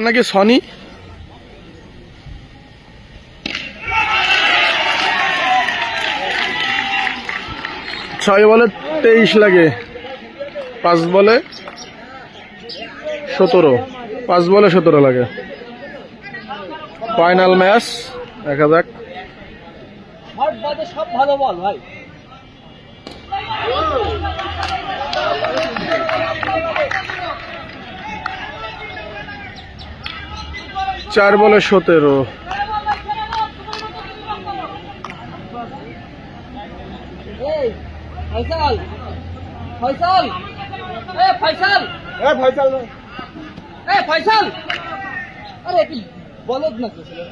নাকি সনি ছয় বলে 23 লাগে, 5 বলে 17, 5 বলে 17 লাগে। ফাইনাল ম্যাচ দেখা যাক। সব ভালো বল ভাই। 4 বলে 17। ফয়সাল ফয়সাল ফয়সাল ফয়সাল ফয়সাল, আরে কি বলদ না তো ছেলে।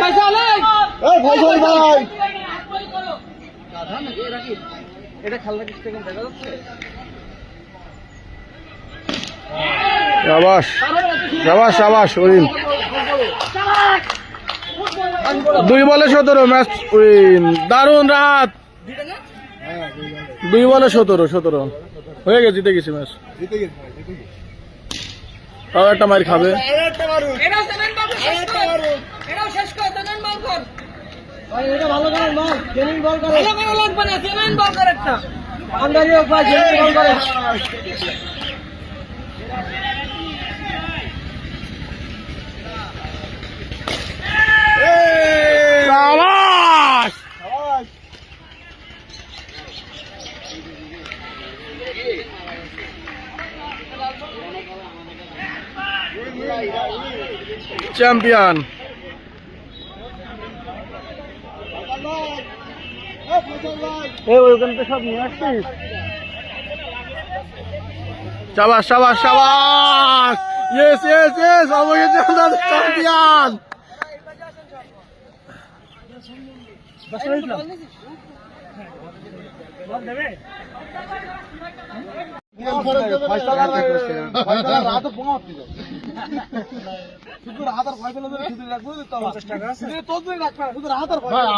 ফয়সাল ফয়সাল ভাই গাধা নাকি এরা? কি এটা খেলনা কিছু দেখা যাচ্ছে? শাবাশ শাবাশ শাবাশ উইন। 2 বলে 17 ম্যাচ উইন। দারুণ রাত। 2 বলে 17 হয়ে গেছে, জিতে গেছি ম্যাচ। তাও একটা মার খাবে। এটা ভালো করে মার, জেনুইন বল করে। ভালো করে লাগবে না, জেনুইন বল করে একটা। আন্দাজি হোক বা জেনুইন বল করে। শাবাশ চ্যাম্পিয়ন। ওইখান থেকে সব নিয়ে আসছিস? শাবাশ শাবাশ শাবাশ। ইয়েস ইয়েস ইয়েস, আমাকে চ্যাম্পিয়ন।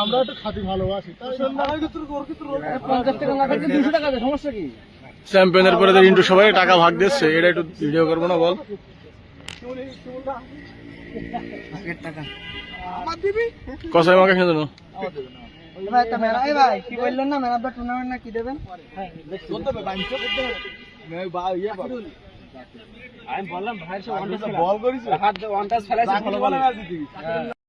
আমরা একটু খাঁটি ভালোবাসি। সমস্যা কি? চ্যাম্পিয়নের পরে তো ইন্টু সবাই টাকা ভাগ দিচ্ছে, এটা একটু ভিডিও করবো না বল? কসাই আমাকে খেয়ে দেবো। ভাই কি বললেন না, ম্যান অফ দ্য টুর্নামেন্ট না কি দেবেন? আমি বললাম ভাই বল করিস, হাত ওয়ান টাচ ফেলাইছে ভালো বলে।